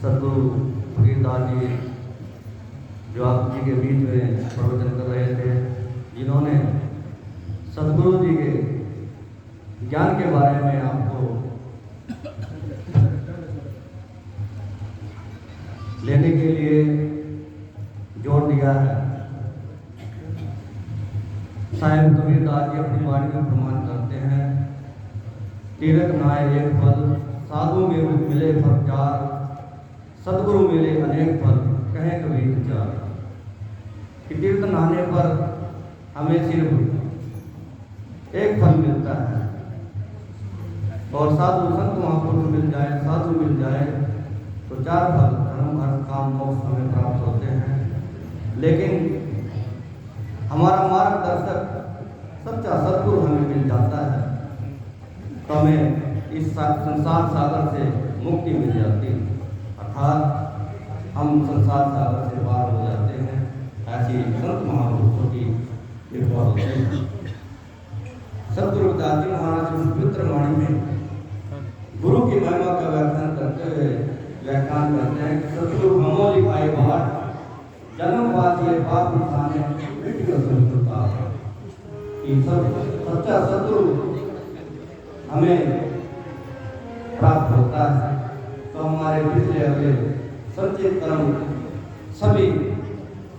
सदगुरु फकीरदास जी जो आप जी के बीच में प्रवचन कर रहे थे, जिन्होंने सदगुरु जी के ज्ञान के बारे में आपको लेने के लिए जोर दिया है। साहिब कबीरदास जी अपनी वाणी में प्रमाण करते हैं, तीरथ नाय एक फल, साधु में मिले फल चार, सदगुरु मिले अनेक फल, कहे कबीर विचार। कि तीर्थ नहाने पर हमें सिर्फ एक फल मिलता है और साधु संत महापुरुष मिल जाए, साधु मिल जाए तो चार फल, धर्म अर्थ काम मोक्ष हमें प्राप्त होते हैं। लेकिन हमारा मार्गदर्शक सच्चा सदगुरु हमें मिल जाता है तो हमें इस संसार सागर से मुक्ति मिल जाती है, अर्थात हम संसार सागर से पार हो जाते हैं। ऐसी संत महापुरुषों की कृपा होती है। सदगुरु दास जी महाराज इस पवित्र वाणी में गुरु की महिमा का व्याख्यान करते हुए व्याख्यान करते हैं कि सदगुरु हमो लिखाए बाट, जन्म वासिए पाप निशाने मिट कर संतुष्टा। कि सब सच्चा सदगुरु हमें प्राप्त होता है तो हमारे पिछले अगले संचित कर्म सभी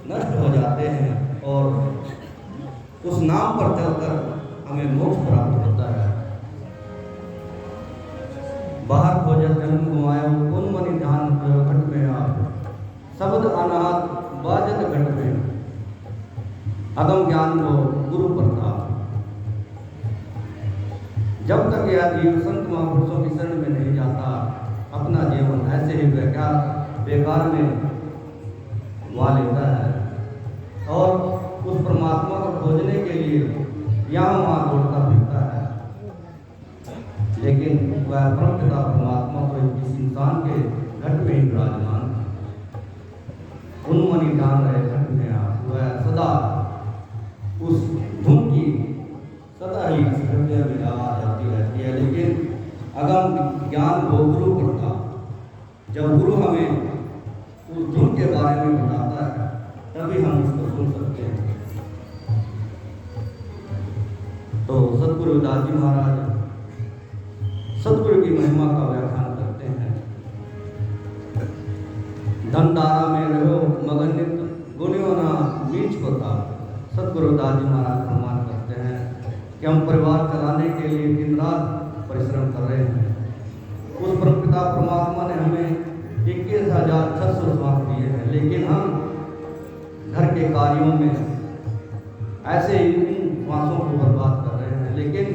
नष्ट हो जाते हैं और उस नाम पर चलकर हमें मोक्ष प्राप्त होता है। बाहर खोजत जन्म गुमायो, कौन मनि ध्यान घट में आप, शब्द अनाथ बाजत घट में, अगम ज्ञान को गुरु प्रताप। जब तक यह जीव संत महापुरुषों की शरण में नहीं जाता, अपना जीवन ऐसे ही बेकार में गवा लेता है और उस परमात्मा को खोजने के लिए यहाँ वहाँ दौड़ता फिरता है। लेकिन वह परमपिता परमात्मा तो इस इंसान के घट में ही विराजमान, उन्मनी जान रहे घट में आप, वह सदा उस धुन की सदा ही हृदय में आवाज आती रहती है। लेकिन अगम ज्ञान को गुरु पड़ता, जब गुरु हमें उस धुन के बारे में बताता है तभी हम उसको सुन सकते हैं। तो सदगुरु दास जी महाराज सदगुरु की महिमा का व्याख्यान करते हैं। धन धारा में रहो मगन नित, गुणियों ना बीच को था। सदगुरु दास जी महाराज प्रमाण करते हैं कि हम परिवार चलाने के लिए दिन रात परिश्रम कर रहे हैं। उस परमपिता परमात्मा ने हमें 21,600 श्वास दिए हैं, लेकिन हम घर के कार्यों में ऐसे ही इन श्वासों को बर्बाद कर रहे हैं। लेकिन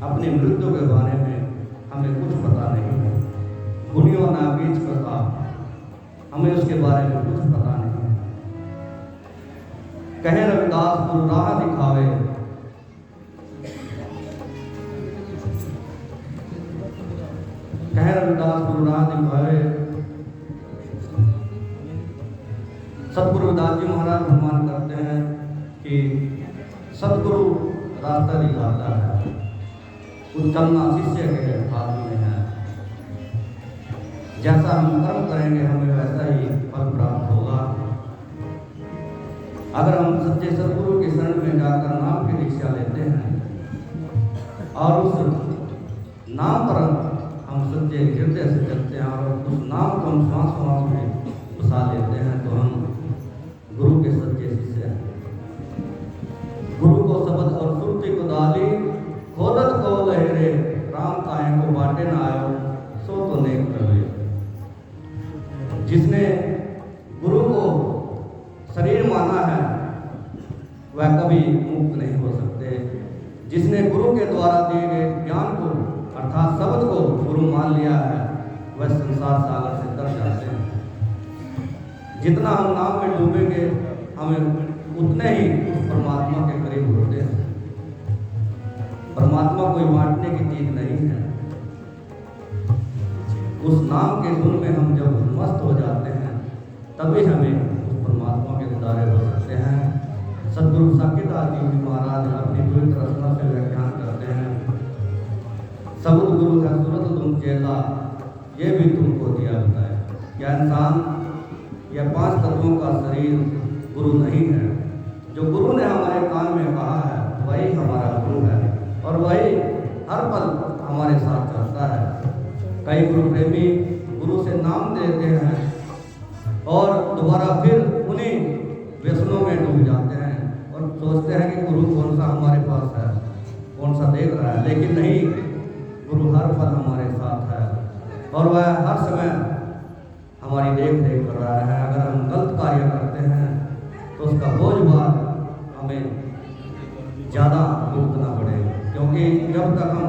अपनी मृत्यु के बारे में हमें कुछ पता नहीं है। गुणियों ना बीच पता, हमें उसके बारे में कुछ पता नहीं है। कहे रविदास गुरु राह दिखावे, कहे रविदास गुरु राह दिखावे। सदगुरु दास जी महाराज प्रमाण करते हैं कि सदगुरु रास्ता दिखाता है, उस चलना शिष्य के हाथ में है। जैसा हम कर्म करेंगे हमें वैसा ही फल प्राप्त होगा। अगर हम सच्चे सदगुरु के शरण में जाकर नाम की दीक्षा लेते हैं और उस नाम पर हम सच्चे हृदय से चलते हैं और उस नाम को हम श्वास श्वास में बसा लेते हैं तो हम गुरु के सच्चे शिष्य हैं। गुरु को शब्द और श्रुति को डाली, खोदत को लहरे, राम काहे को बाटे न आयो, सो तो नेक प्रवे। जिसने गुरु को शरीर माना है वह कभी मुक्त नहीं हो सकते। जिसने गुरु के द्वारा दिए गए ज्ञान को अर्थात शब्द को गुरु मान लिया है वह संसार सागर से तर जाते हैं। जितना हम नाम में डूबेंगे हमें उतने ही उस परमात्मा के करीब होते हैं। परमात्मा कोई बांटने की चीज नहीं है। उस नाम के धुन में हम जब मस्त हो जाते हैं तभी हमें उस परमात्मा के दीदारे हो सकते हैं। सदगुरु साकेदास जी महाराज अपनी पवित्र रचना से व्याख्यान करते हैं, सबूत गुरु है सूरत तुम चेला, ये भी तुमको दिया बताए। या इंसान या 5 तत्वों का शरीर गुरु नहीं है। जो गुरु ने हमारे कान में कहा है वही हमारा गुरु है और वही हर पल हमारे साथ चलता है। कई गुरु प्रेमी गुरु से नाम देते हैं और दोबारा फिर उन्हीं व्यसनों में डूब जाते हैं और सोचते हैं कि गुरु कौन सा हमारे पास है, कौन सा देख रहा है, लेकिन नहीं, गुरु हर पल हमारे साथ है और वह हर समय हमारी देख रेख कर रहा है। अगर हम गलत कार्य करते हैं तो उसका बोझ भार हमें ज़्यादा भुगतना पड़ेगा, क्योंकि जब तक हम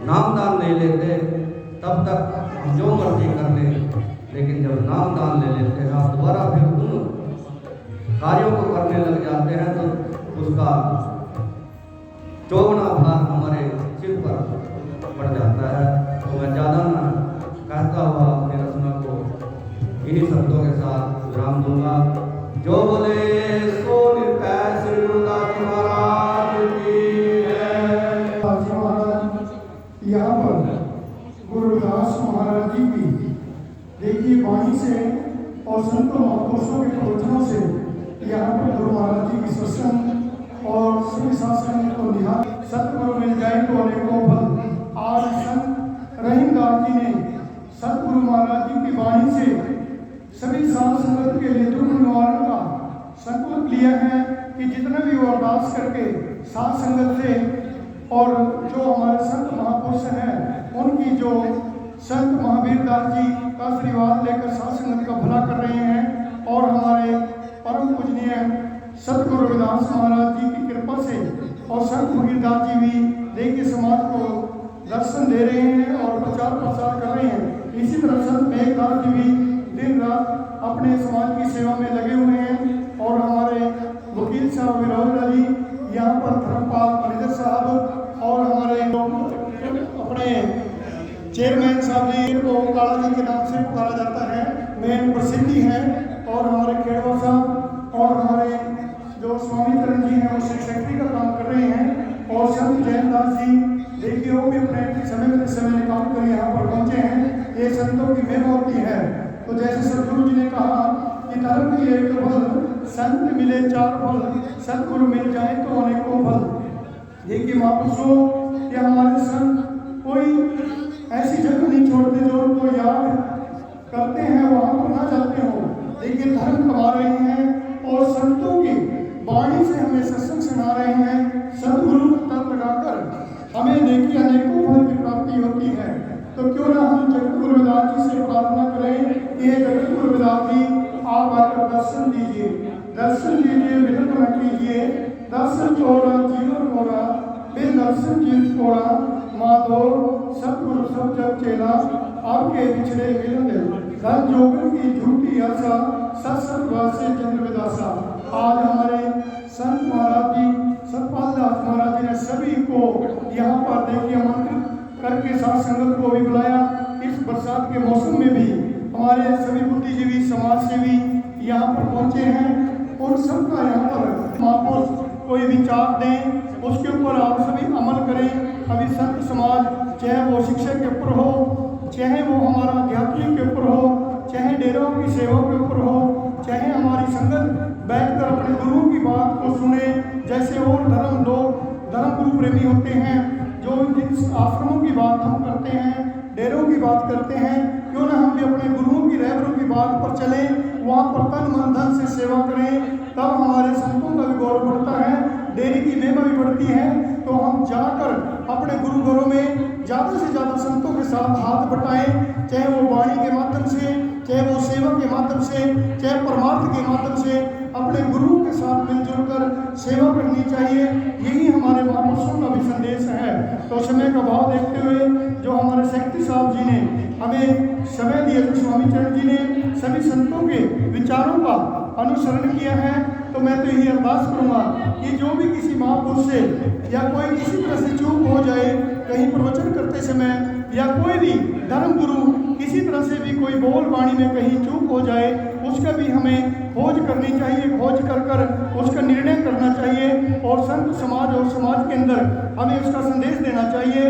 नामदान नहीं लेते तब तक हम जो मर्जी कर लें, लेकिन जब नामदान ले लेते हैं और दोबारा फिर उन कार्यों को करने लग जाते हैं तो उसका चौगुना भार हमारे सिर पर पड़ जाता है। तो मैं ज़्यादा ना कहता हुआ अपनी रचना को इन्हीं शब्दों के साथ विराम दूंगा। जो बोले सो निर्भय श्री गुरुदास जी महाराज की जय। यहाँ पर गुरुदास महाराज जी की देखिए वाणी से और संतों महापुरुषों के प्रवचनों से यहाँ पर गुरु महाराज जी की सत्संग और सभी शासन को निहार सतगुरु मिल जाए तो अनेकों फल। आज संत रहीमदास जी ने सतगुरु महाराज जी की वाणी से सभी साध संगत के लिए दुख निवारण का संकल्प लिया है कि जितना भी वो अरदास करके साध संगत से और जो हमारे संत महापुरुष हैं उनकी जो संत महावीर दास जी का आशीर्वाद लेकर साध संगत का भला कर रहे हैं और हमारे परम पूजनीय सतगुरु रविदास महाराज जी की कृपा से और संत महावीर दास जी भी देखिए समाज को दर्शन दे रहे हैं और प्रचार प्रसार कर रहे हैं। इसी तरह संत मेघदास जी भी दिन रात अपने समाज की सेवा में लगे हुए हैं और हमारे वकील साहब विरोध अली यहाँ पर धर्मपाल मैनेजर साहब और हमारे अपने चेयरमैन साहब जी को काला जी के नाम से पुकारा जाता है, मेन प्रसिद्धि है, और हमारे खेड़वा साहब और हमारे जो स्वामी करण जी हैं वो सेक्रेटरी का काम कर रहे हैं और संत जयंतदास जी देखिए वो भी अपने समय निकाल कर यहाँ पर पहुँचे हैं। ये संतों की महिमा होती है। तो जैसे सतगुरु जी ने कहा कि धर्म की एक फल, संत मिले 4 फल, सतगुरु मिल जाए तो अनेकों फल। देखिए महापुरुषों ये हमारे संत कोई ऐसी जगह नहीं छोड़ते जो उनको याद करते हैं वहाँ पर ना जाते हो, लेकिन धर्म कमा रहे हैं और संतों की वाणी से हमें सत्संग सुना रहे हैं। सतगुरु का तर्क लगाकर हमें देखिए अनेकों फल की प्राप्ति होती है। तो क्यों ना हम जगतगुरु रविदास जी से प्रार्थना करें, ये जगतगुरु रविदास जी आप आकर दर्शन दीजिए, विलंब न कीजिए। दर्शन छोड़ा जीवन मोरा, फिर दर्शन जीव छोड़ा माधो, सतगुरु सब जग चेला, आपके बिछड़े मिलन धन जोगन की झूठी आशा, सत्संग वासे चंद्र विदासा। आज हमारे संत महाराज जी सतपाल दास महाराज जी ने सभी को यहाँ पर देखिए आमंत्रित करके साथ संगत को भी बुलाया। इस बरसात के मौसम में भी हमारे सभी बुद्धिजीवी समाज सेवी यहाँ पर पहुँचे हैं। उन सब का यहाँ पर महापुरुष कोई विचार दें, उसके ऊपर आप सभी अमल करें। अभी संत समाज चाहे वो शिक्षा के ऊपर हो, चाहे वो हमारा अध्यात्म के ऊपर हो, चाहे डेरों की सेवा के ऊपर हो, चाहे हमारी संगत बैठकर अपने गुरु की बात को सुने। जैसे और धर्म लोग धर्म गुरु प्रेमी होते हैं, जो जिन आश्रमों की बात हम करते हैं, डेरों की बात करते हैं, क्यों ना हम भी अपने गुरुओं की रहबरों की बात पर चलें, वहाँ पर तन मन धन से सेवा करें, तब हमारे संतों का भी गौरव बढ़ता है, डेरे की महिमा भी बढ़ती है। तो हम जाकर अपने गुरु घरों में ज़्यादा से ज़्यादा संतों के साथ हाथ बटाएं, चाहे वो वाणी के माध्यम से, चाहे वो सेवा के माध्यम से, चाहे परमार्थ के माध्यम से, अपने गुरुओं के साथ मिलजुल कर सेवा करनी चाहिए। यही हमारे महापुरुषों का भी संदेश है। तो समय का भाव देखते हुए जो हमारे सेक्रेटरी साहब जी ने हमें समय दिया, तो स्वामी चरण जी ने सभी संतों के विचारों का अनुसरण किया है। तो मैं तो यही अरदास करूँगा कि जो भी किसी महापुरुष से या कोई किसी तरह से चूक हो जाए कहीं प्रवचन करते समय, या कोई भी धर्म गुरु किसी तरह से भी कोई बोल वाणी में कहीं चूक हो जाए, उसका भी हमें खोज करनी चाहिए, खोज कर उसका निर्णय करना चाहिए और संत समाज और समाज के अंदर हमें उसका संदेश देना चाहिए।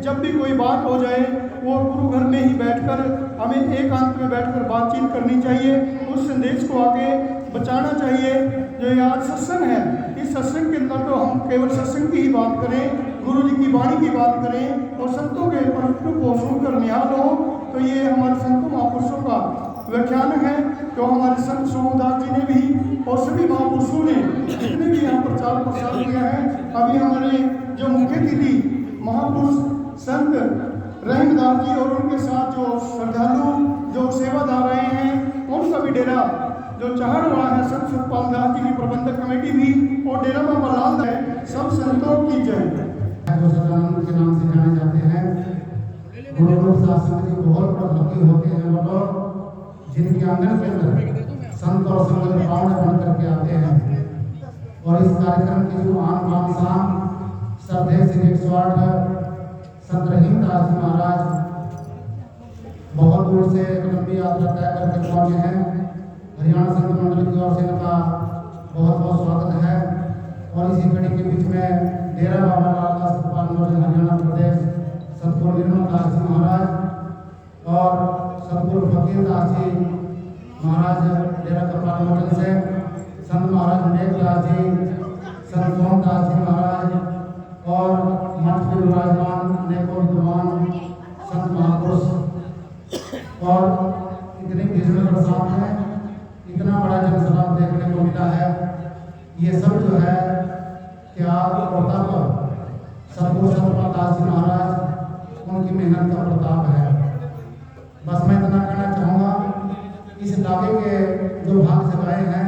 जब भी कोई बात हो जाए वो गुरु घर में ही बैठकर हमें हमें एकांत में बैठकर बातचीत करनी चाहिए, उस संदेश को आगे बचाना चाहिए। जो ये आज सत्संग है, इस सत्संग के अंदर तो हम केवल सत्संग की ही बात करें, गुरु जी की वाणी की बात करें और संतों के प्रवचनों को सुनकर निहाल हो, तो ये हमारे संतों महापुरुषों का व्याख्यान है। तो हमारे संत सोमदास जी ने भी और सभी महापुरुषों ने जितने भी यहाँ प्रचार प्रसार किया है, अभी हमारे जो मुख्य अतिथि महापुरुष संत रहीमदास जी और उनके साथ जो श्रद्धालु जो सेवादार रहे हैं, उनका भी डेरा जो चाहड़ रहा है, संत सतपाल दास जी की प्रबंधक कमेटी भी और डेरा बाबा लाल है, सब संतों की जय। जो सदानंद के नाम से जाने जाते हैं, गुरु रूप शासन जी बहुत प्रभावी होते हैं वो लोग, जिनके आंगन के अंदर संत और संगत पावन बन करके आते हैं। और इस कार्यक्रम की जो आन बान शाम श्रद्धेय श्री 108 संत रहीमदास जी महाराज बहुत दूर से एक लंबी यात्रा तय करके पहुंचे हैं। हरियाणा संत मंडल की ओर से इनका बहुत बहुत स्वागत है। और इसी कड़ी के बीच में डेरा बाबा लाल दास सतपाल मोचन हरियाणा प्रदेश सतगुरु निर्मल दास जी महाराज और सतगुरु फकीर दास जी महाराज डेरा कपाल मोचन से, संत महाराज मेघदास जी, संत सोमदास जी महाराज और मठ के विराजमान अनेकों विद्वान संत महापुरुष और इतनी भीड़ बरसात में इतना बड़ा जनसलाब देखने को मिला है। ये सब जो है त्याग और तप सतगुरु सतपाल दास जी महाराज उनकी मेहनत का प्रताप है। बस मैं इतना कहना चाहूँगा, इस इलाके के जो भाग जगाए हैं,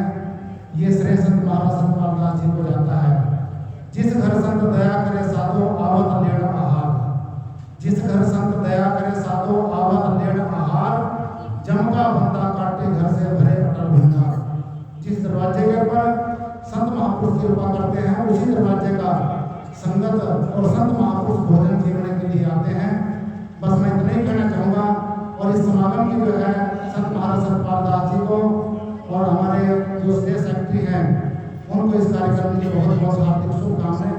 ये श्रेय संत महाराज सतपाल दास जी को जाता है। जिस घर संत दया करे साधो आवत लेण आहार, जिस घर संत दया करे साधो आवत लेण आहार, जम का बंदा काटे घर से भरे अटल भंडार। जिस दरवाजे के ऊपर संत महापुरुष की कृपा करते हैं, उसी दरवाजे का संगत और संत महापुरुष भोजन जीवने के लिए आते हैं। बस मैं इतना ही कहना चाहूँगा। और इस समागम की जो है संत महाराज सतपाल दास जी को और हमारे जो स्टेट सेक्रेटरी हैं, उनको इस कार्यक्रम के लिए बहुत बहुत हार्दिक शुभकामनाएं।